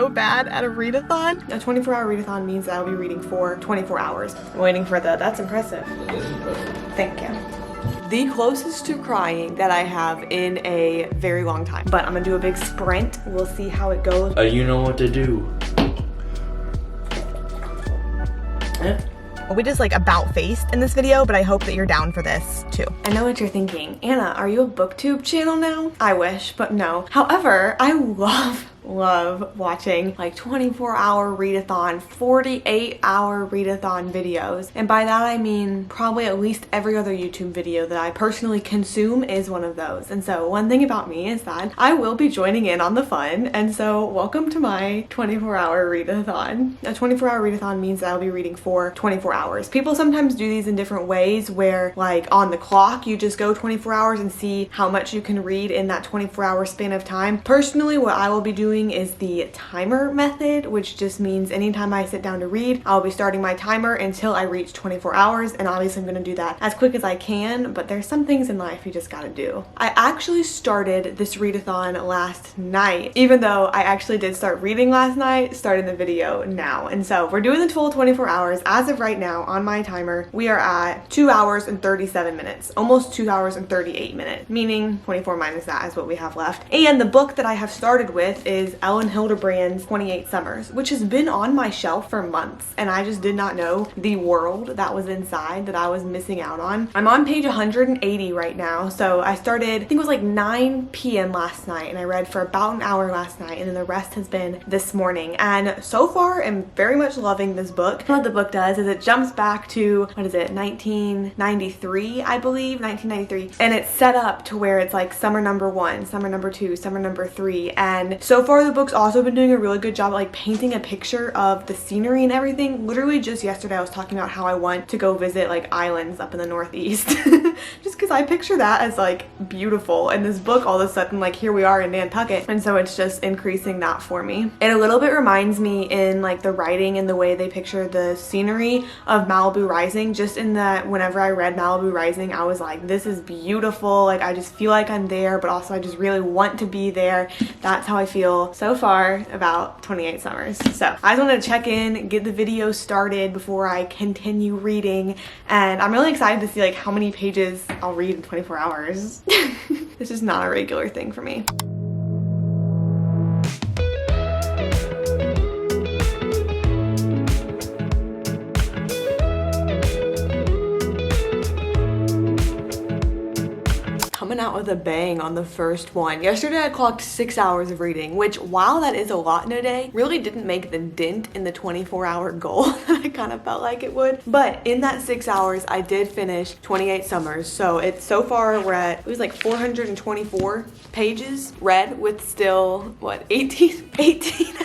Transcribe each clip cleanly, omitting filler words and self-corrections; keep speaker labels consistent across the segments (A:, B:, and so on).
A: so bad at a readathon. A 24-hour readathon means that I'll be reading for 24 hours. I'm waiting for that's impressive. Thank you. The closest to crying that I have in a very long time. But I'm gonna do a big sprint. We'll see how it goes.
B: You know what to do.
A: We just like about faced in this video, but I hope that you're down for this too. I know what you're thinking. Anna, are you a booktube channel now? I wish, but no. However, I love watching like 24-hour readathon, 48-hour readathon videos. And by that I mean probably at least every other YouTube video that I personally consume is one of those. And so one thing about me is that I will be joining in on the fun. And so welcome to my 24-hour readathon. A 24-hour readathon means that I'll be reading for 24 hours. People sometimes do these in different ways where like on the clock you just go 24 hours and see how much you can read in that 24-hour span of time. Personally, what I will be doing is the timer method, which just means anytime I sit down to read, I'll be starting my timer until I reach 24 hours. And obviously I'm going to do that as quick as I can, but there's some things in life you just gotta do. I actually started this readathon last night, even though I actually did start reading last night, starting the video now. And so we're doing the full 24 hours. As of right now on my timer, we are at 2 hours and 37 minutes, almost 2 hours and 38 minutes, meaning 24 minus that is what we have left. And the book that I have started with is Ellen Hildebrand's 28 Summers, which has been on my shelf for months, and I just did not know the world that was inside that I was missing out on. I'm on page 180 right now, so I started, I think it was like 9 p.m. last night, and I read for about an hour last night, and then the rest has been this morning. And so far, I'm very much loving this book. What the book does is it jumps back to, what is it, 1993, I believe, 1993, and it's set up to where it's like summer number 1, summer number 2, summer number 3, and so far the book's also been doing a really good job at like painting a picture of the scenery and everything. Literally just yesterday I was talking about how I want to go visit like islands up in the Northeast just because I picture that as like beautiful, and this book all of a sudden like here we are in Nantucket, and so it's just increasing that for me. It a little bit reminds me in like the writing and the way they picture the scenery of Malibu Rising, just in that whenever I read Malibu Rising I was like, this is beautiful, like I just feel like I'm there, but also I just really want to be there. That's how I feel so far about 28 Summers. So I just wanted to check in, get the video started before I continue reading, and I'm really excited to see like how many pages I'll read in 24 hours. This is not a regular thing for me. Coming out with a bang on the first one. Yesterday I clocked 6 hours of reading, which while that is a lot in a day, really didn't make the dent in the 24-hour goal that I kind of felt like it would. But in that 6 hours, I did finish 28 Summers. So it's so far we're at, it was like 424 pages read with still, what, 18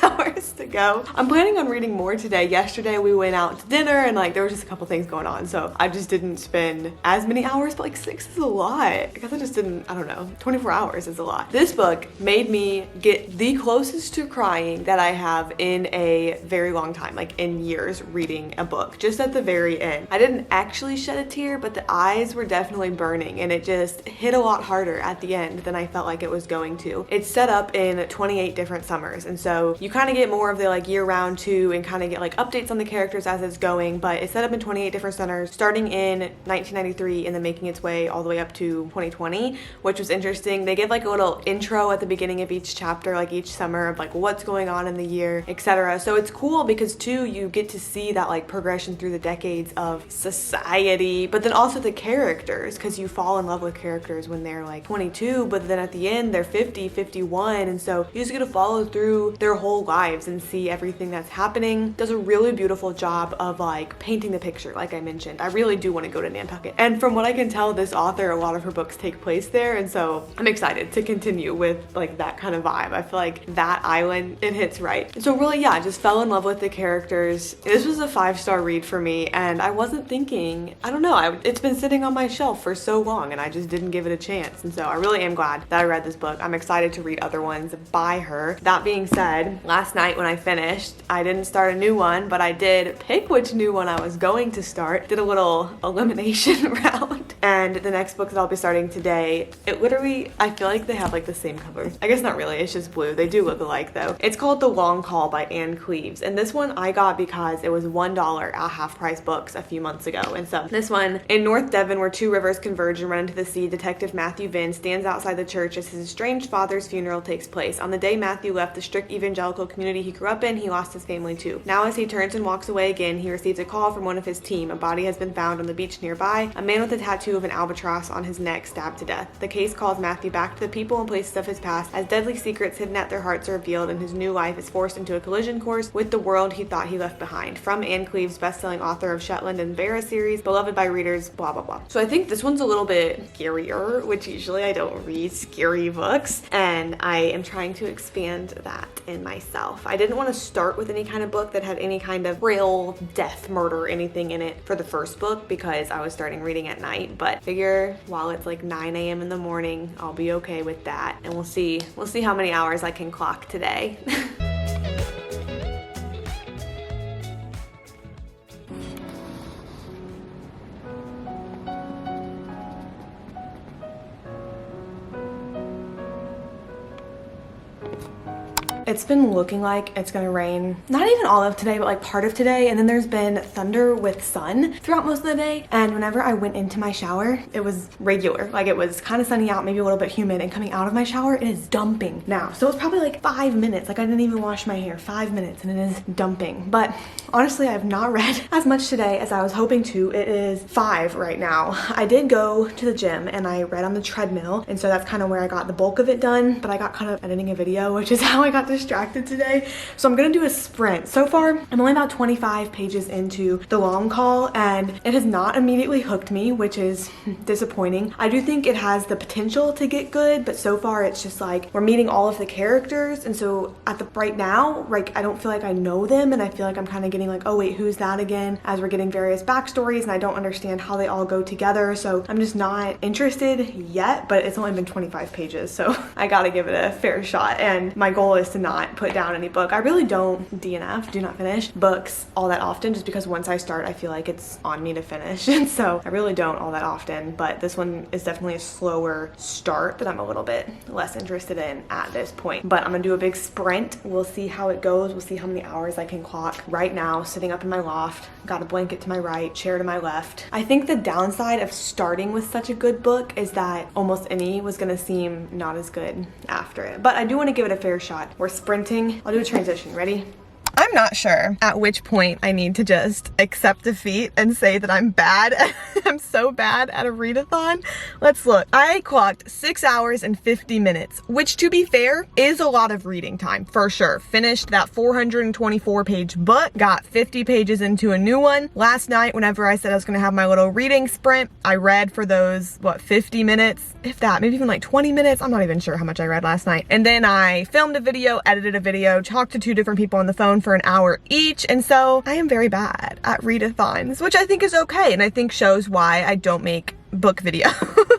A: hours to go. I'm planning on reading more today. Yesterday we went out to dinner and like there was just a couple things going on. So I just didn't spend as many hours, but like 6 is a lot. I guess I just didn't, I don't know, 24 hours is a lot. This book made me get the closest to crying that I have in a very long time, like in years reading a book, just at the very end. I didn't actually shed a tear, but the eyes were definitely burning, and it just hit a lot harder at the end than I felt like it was going to. It's set up in 28 different summers, and so you kind of get more of the like year-round too, and kind of get like updates on the characters as it's going, but it's set up in 28 different summers, starting in 1993 and then making its way all the way up to 2020, which was interesting. They give like a little intro at the beginning of each chapter, like each summer, of like what's going on in the year, etc. So it's cool because too, you get to see that like progression through the decades of society, but then also the characters, because you fall in love with characters when they're like 22, but then at the end they're 50, 51, and so you just get to follow through their whole lives and see everything that's happening. Does a really beautiful job of like painting the picture, like I mentioned. I really do want to go to Nantucket, and from what I can tell, this author, a lot of her books take place there, and so I'm excited to continue with like that kind of vibe. I feel like that island, it hits right. And so really, yeah, I just fell in love with the characters. This was a 5-star read for me, and I wasn't thinking, I don't know, it's been sitting on my shelf for so long and I just didn't give it a chance, and so I really am glad that I read this book. I'm excited to read other ones by her. That being said, last night when I finished, I didn't start a new one, but I did pick which new one I was going to start. Did a little elimination round. And the next book that I'll be starting today, it literally, I feel like they have like the same cover. I guess not really, it's just blue. They do look alike though. It's called The Long Call by Anne Cleves. And this one I got because it was $1 at Half Price Books a few months ago. And so this one, in North Devon, where two rivers converge and run into the sea, Detective Matthew Vinn stands outside the church as his estranged father's funeral takes place. On the day Matthew left the strict evangelical community he grew up in, he lost his family too. Now as he turns and walks away again, he receives a call from one of his team. A body has been found on the beach nearby, a man with a tattoo of an albatross on his neck stabbed to death. The case calls Matthew back to the people and places of his past as deadly secrets hidden at their hearts are revealed and his new life is forced into a collision course with the world he thought he left behind. From Anne Cleves, best-selling author of Shetland and Vera series, beloved by readers, blah blah blah. So I think this one's a little bit scarier, which usually I don't read scary books, and I am trying to expand that in myself. I didn't want to start with any kind of book that had any kind of real death, murder, anything in it for the first book because I was starting reading at night, but figure while it's like 9 a.m. in the morning, I'll be okay with that, and we'll see how many hours I can clock today. It's been looking like it's gonna rain, not even all of today, but like part of today. And then there's been thunder with sun throughout most of the day. And whenever I went into my shower, it was regular. Like it was kind of sunny out, maybe a little bit humid, and coming out of my shower, it is dumping now. So it's probably like 5 minutes. Like I didn't even wash my hair, 5 minutes, and it is dumping. But honestly, I have not read as much today as I was hoping to. It is 5 right now. I did go to the gym and I read on the treadmill. And so that's kind of where I got the bulk of it done, but I got caught up editing a video, which is how I got distracted today. So I'm gonna do a sprint. So far, I'm only about 25 pages into The Long Call, and it has not immediately hooked me, which is disappointing. I do think it has the potential to get good, but so far it's just like we're meeting all of the characters, and so right now, like I don't feel like I know them, and I feel like I'm kind of getting like, oh wait, who's that again? As we're getting various backstories, and I don't understand how they all go together, so I'm just not interested yet, but it's only been 25 pages, so I gotta give it a fair shot, and my goal is to not put down any book. I really don't DNF, do not finish books all that often, just because once I start, I feel like it's on me to finish, and so I really don't all that often, but this one is definitely a slower start that I'm a little bit less interested in at this point. But I'm gonna do a big sprint. We'll see how it goes. We'll see how many hours I can clock. Right now, sitting up in my loft, got a blanket to my right, chair to my left. I think the downside of starting with such a good book is that almost any was gonna seem not as good after it, but I do want to give it a fair shot. We're sprinting. I'll do a transition. Ready? I'm not sure at which point I need to just accept defeat and say that I'm bad. I'm so bad at a readathon. Let's look. I clocked 6 hours and 50 minutes, which to be fair is a lot of reading time for sure. Finished that 424 page book, got 50 pages into a new one. Last night, whenever I said I was gonna have my little reading sprint, I read for those, 50 minutes, if that, maybe even like 20 minutes. I'm not even sure how much I read last night. And then I filmed a video, edited a video, talked to 2 different people on the phone for an hour each, and so I am very bad at readathons, which I think is okay, and I think shows why I don't make book video.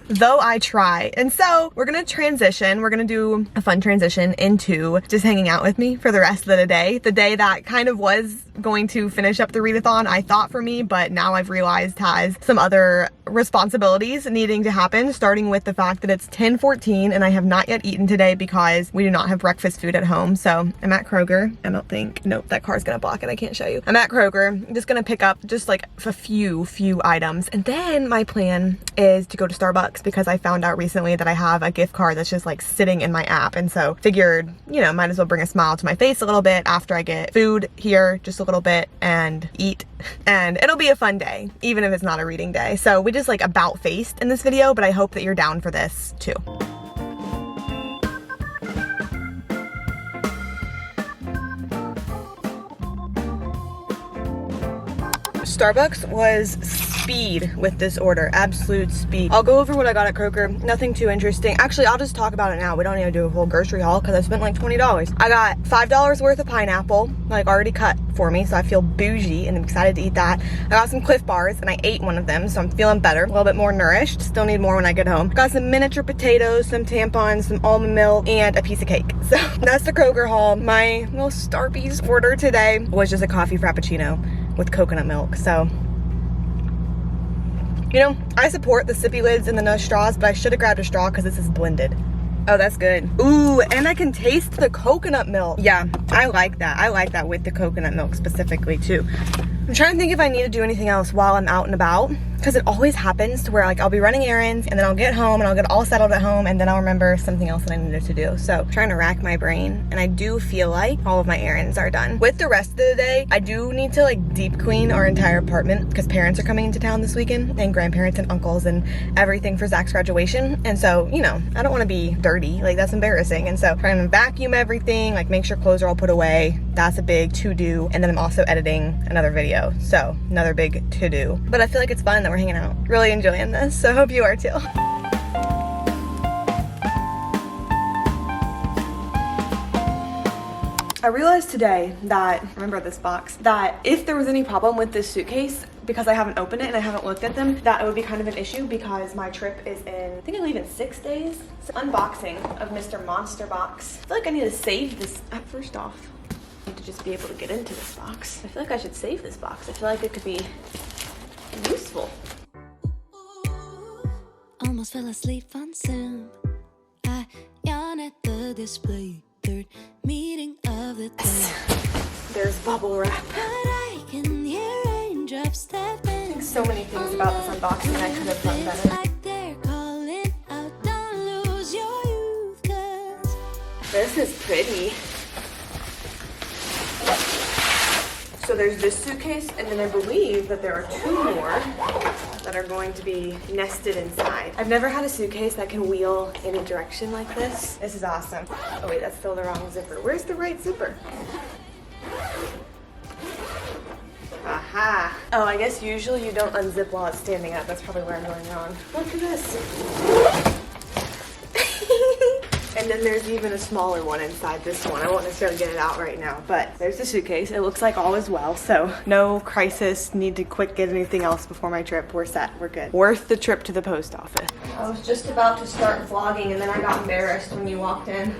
A: Though I try. And so we're gonna transition. We're gonna do a fun transition into just hanging out with me for the rest of the day. The day that kind of was going to finish up the readathon, I thought for me, but now I've realized has some other responsibilities needing to happen, starting with the fact that it's 10:14 and I have not yet eaten today because we do not have breakfast food at home. So I'm at Kroger. I don't think, nope, that car's gonna block it. I can't show you. I'm at Kroger. I'm just gonna pick up just like a few items. And then my plan is to go to Starbucks because I found out recently that I have a gift card that's just like sitting in my app. And so figured, you know, might as well bring a smile to my face a little bit after I get food here, just a little bit, and eat. And it'll be a fun day, even if it's not a reading day. So we just like about faced in this video, but I hope that you're down for this too. Starbucks was speed with this order, absolute speed. I'll go over what I got at Kroger, nothing too interesting. Actually, I'll just talk about it now. We don't need to do a full grocery haul because I spent like $20. I got $5 worth of pineapple, like already cut for me, so I feel bougie and I'm excited to eat that. I got some Cliff Bars and I ate one of them, so I'm feeling better, a little bit more nourished. Still need more when I get home. Got some miniature potatoes, some tampons, some almond milk, and a piece of cake. So that's the Kroger haul. My little Starbucks order today was just a coffee frappuccino with coconut milk. So You know, I support the sippy lids and the no straws, but I should have grabbed a straw because this is blended. Oh, that's good. Ooh, and I can taste the coconut milk. Yeah, I like that. I like that with the coconut milk specifically too. I'm trying to think if I need to do anything else while I'm out and about, because it always happens to where like I'll be running errands and then I'll get home and I'll get all settled at home and then I'll remember something else that I needed to do. So I'm trying to rack my brain, and I do feel like all of my errands are done. With the rest of the day, I do need to like deep clean our entire apartment because parents are coming into town this weekend, and grandparents and uncles and everything for Zach's graduation. And so, you know, I don't want to be dirty, like that's embarrassing. And so I'm trying to vacuum everything, like make sure clothes are all put away. That's a big to-do. And then I'm also editing another video. So another big to-do. But I feel like it's fun that we're hanging out. Really enjoying this, so I hope you are too. I realized today that, remember this box, that if there was any problem with this suitcase, because I haven't opened it and I haven't looked at them, that it would be kind of an issue because my trip is in, I think I leave in 6 days. So unboxing of Mr. Monster Box. I feel like I need to save this. First off, I need to just be able to get into this box. I feel like I should save this box. I feel like it could be useful.
B: Almost fell asleep on Zoom. I yawn at the display. Third meeting of the day.
A: There's bubble wrap.
B: But I can hear raindrops tapping.
A: So many things about this unboxing I could have done better.
B: Like they're calling out, don't lose your youth, 'cause
A: this is pretty. So there's this suitcase, and then I believe that there are 2 more that are going to be nested inside. I've never had a suitcase that can wheel in a direction like this. This is awesome. Oh wait, that's still the wrong zipper. Where's the right zipper? Aha. Oh, I guess usually you don't unzip while it's standing up. That's probably where I'm going wrong. Look at this. And then there's even a smaller one inside this one. I won't necessarily get it out right now, but there's the suitcase. It looks like all is well, so no crisis, need to quick get anything else before my trip. We're set, we're good. Worth the trip to the post office. I was just about to start vlogging and then I got embarrassed when you walked in.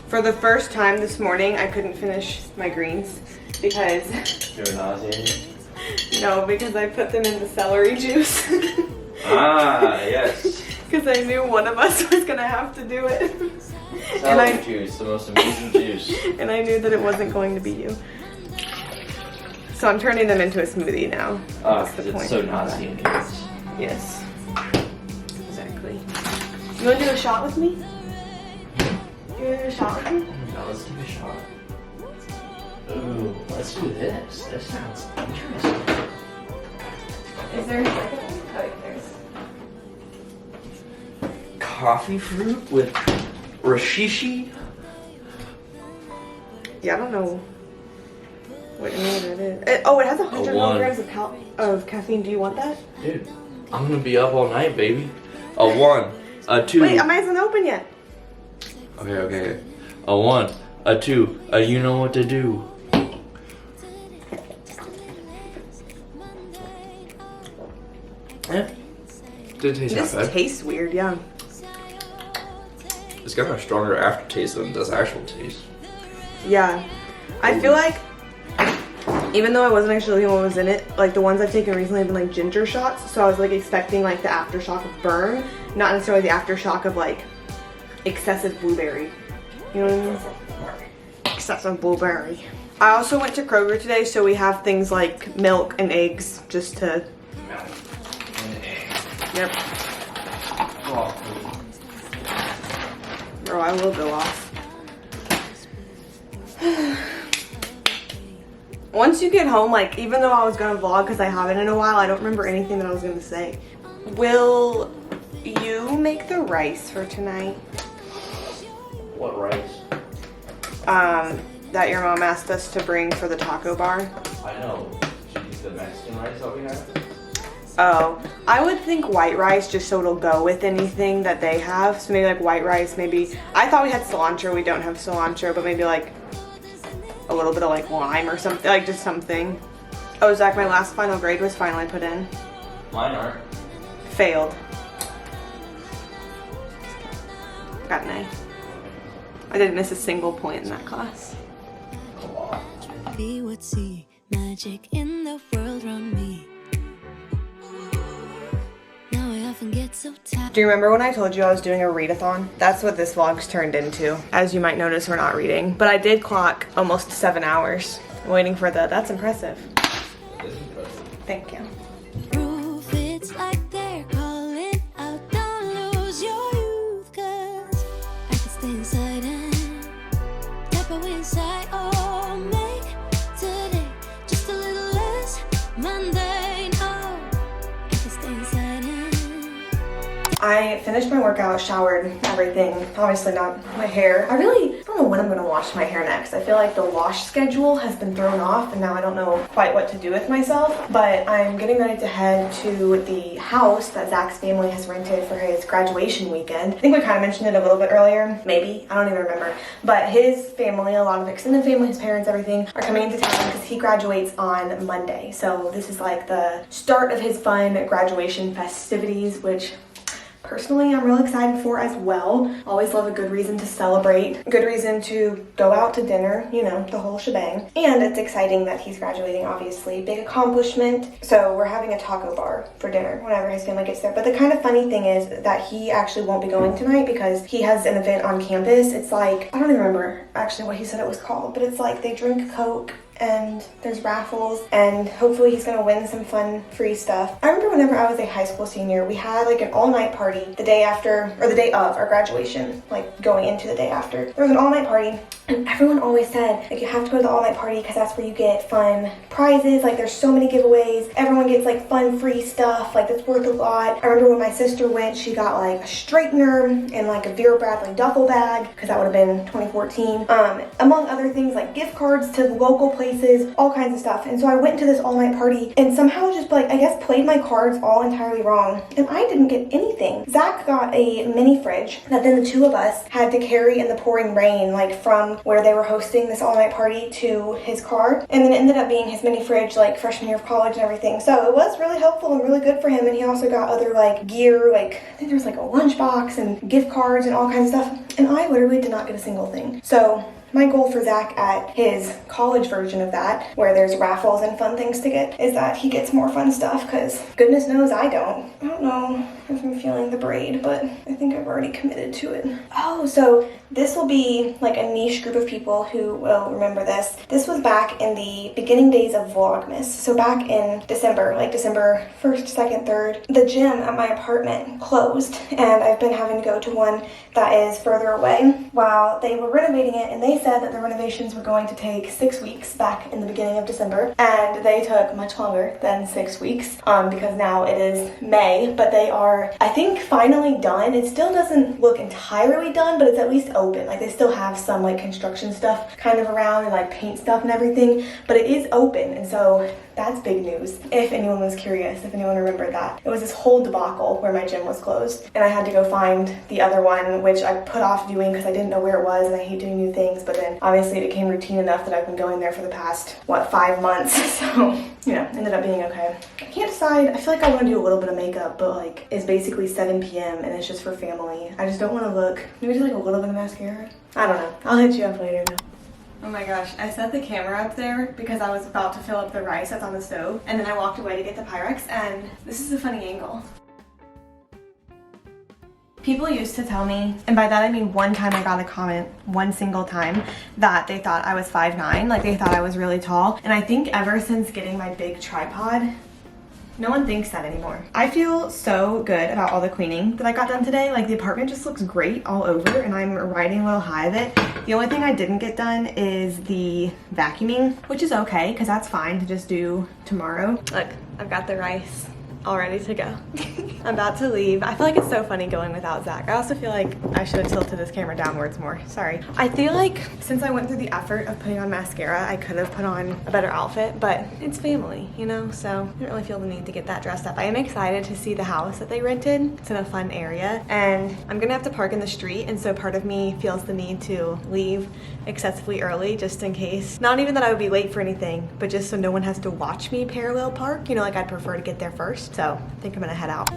A: For the first time this morning, I couldn't finish my greens because...
C: You're nauseating?
A: No, because I put them in the celery juice.
C: Ah, yes.
A: Because I knew one of us was gonna have to do it.
C: Celery juice, the most amazing juice.
A: And I knew that it wasn't going to be you. So I'm turning them into a smoothie now.
C: Oh, because it's so nauseating.
A: Yes. Exactly. You wanna do a shot with me? You wanna do a shot with me?
C: No, let's do a shot. Ooh, let's do this. This sounds interesting.
A: Is there a second one? Oh, yeah, there's.
C: Coffee fruit with rashishi?
A: Yeah, I don't know what any of that is. Oh, it has 100 milligrams of caffeine. Do you want that?
C: Dude, I'm gonna be up all night, baby. A 1, a 2.
A: Wait, mine isn't open yet.
C: Okay. A 1, a 2, a you know what to do. Yeah. Didn't taste
A: This
C: that bad.
A: tastes weird, yeah.
C: It's got a stronger aftertaste than it does actual taste.
A: Yeah. I feel like, even though I wasn't actually the only one who was in it, like the ones I've taken recently have been like ginger shots, so I was like expecting like the aftershock of burn, not necessarily the aftershock of like excessive blueberry. You know what I mean? Excessive blueberry. I also went to Kroger today, so we have things like milk and eggs just to...
C: Milk and eggs.
A: Yep.
C: Oh,
A: Bro, I will go off. Once you get home, like, even though I was gonna vlog because I haven't in a while, I don't remember anything that I was gonna say. Will you make the rice for tonight?
C: what rice?
A: That your mom asked us to bring for the taco bar.
C: I know. Should you eat the Mexican rice that we have?
A: Oh, I would think white rice just so it'll go with anything that they have. So maybe like white rice, maybe. I thought we had cilantro. We don't have cilantro, but maybe like a little bit of like lime or something, like just something. Oh, Zach, my last final grade was finally put in.
C: Mine aren't.
A: Failed. Got an A. I didn't miss a single point in that class.
B: We would see magic in the world around me. and get so tired.
A: Do you remember when I told you I was doing a readathon? That's what this vlog's turned into. As you might notice, we're not reading, but I did clock almost 7 hours waiting for that's impressive.
C: It is impressive.
A: Thank you.
B: Roof, it's like they're calling out, don't lose your youth, 'cause I can stay inside and tap away inside, or make today just a little less mundane. Oh, I can stay inside and
A: I finished my workout, showered, everything. Obviously not my hair. I don't know when I'm gonna wash my hair next. I feel like the wash schedule has been thrown off and now I don't know quite what to do with myself. But I'm getting ready to head to the house that Zach's family has rented for his graduation weekend. I think we kind of mentioned it a little bit earlier, maybe. I don't even remember. But his family, a lot of extended family, his parents, everything, are coming into town because he graduates on Monday. So this is like the start of his fun graduation festivities, which personally, I'm really excited for as well. Always love a good reason to celebrate, a good reason to go out to dinner, you know, the whole shebang. And it's exciting that he's graduating, obviously. Big accomplishment. So we're having a taco bar for dinner whenever his family gets there. But the kind of funny thing is that he actually won't be going tonight because he has an event on campus. It's like, I don't even remember actually what he said it was called, but it's like they drink Coke and there's raffles and hopefully he's gonna win some fun free stuff. I remember whenever I was a high school senior, we had like an all-night party the day after, or the day of our graduation, like going into the day after. There was an all-night party and everyone always said like you have to go to the all-night party because that's where you get fun prizes, like there's so many giveaways, everyone gets like fun free stuff, like that's worth a lot. I remember when my sister went, she got like a straightener and like a Vera Bradley duffel bag because that would have been 2014, among other things like gift cards to local places, all kinds of stuff. And so I went to this all-night party and somehow just like, I guess played my cards all entirely wrong and I didn't get anything. Zach got a mini fridge that then the two of us had to carry in the pouring rain, like from where they were hosting this all-night party to his car, and then it ended up being his mini fridge like freshman year of college and everything. So it was really helpful and really good for him. And he also got other like gear, like I think there was like a lunchbox and gift cards and all kinds of stuff, and I literally did not get a single thing. So my goal for Zach at his college version of that, where there's raffles and fun things to get, is that he gets more fun stuff, because goodness knows I don't know if I'm feeling the braid, but I think I've already committed to it. Oh, so this will be like a niche group of people who will remember this. This was back in the beginning days of Vlogmas. So back in December, like December 1st, 2nd, 3rd, the gym at my apartment closed and I've been having to go to one that is further away while they were renovating it, and they said that the renovations were going to take 6 weeks back in the beginning of December, and they took much longer than 6 weeks because now it is May, but they are, I think, finally done. It still doesn't look entirely done, but it's at least open. Like they still have some like construction stuff kind of around and like paint stuff and everything, but it is open, and so that's big news. If anyone was curious, if anyone remembered that. It was this whole debacle where my gym was closed and I had to go find the other one, which I put off doing because I didn't know where it was and I hate doing new things, but then obviously it became routine enough that I've been going there for the past, 5 months, so, you know, ended up being okay. I can't decide. I feel like I want to do a little bit of makeup, but like, it's basically 7 p.m. and it's just for family. I just don't want to look, maybe just like a little bit of mascara. I don't know. I'll hit you up later though. Oh my gosh, I set the camera up there because I was about to fill up the rice that's on the stove, and then I walked away to get the Pyrex, and this is a funny angle. People used to tell me, and by that I mean one time I got a comment, one single time, that they thought I was 5'9", like they thought I was really tall, and I think ever since getting my big tripod, no one thinks that anymore. I feel so good about all the cleaning that I got done today. Like the apartment just looks great all over and I'm riding a little high of it. The only thing I didn't get done is the vacuuming, which is okay because that's fine to just do tomorrow. Look, I've got the rice all ready to go. I'm about to leave. I feel like it's so funny going without Zach. I also feel like I should have tilted this camera downwards more. Sorry. I feel like since I went through the effort of putting on mascara, I could have put on a better outfit, but it's family, you know? So I don't really feel the need to get that dressed up. I am excited to see the house that they rented. It's in a fun area and I'm gonna have to park in the street, and so part of me feels the need to leave excessively early just in case. Not even that I would be late for anything, but just so no one has to watch me parallel park. You know, like I'd prefer to get there first. So I think I'm gonna head out.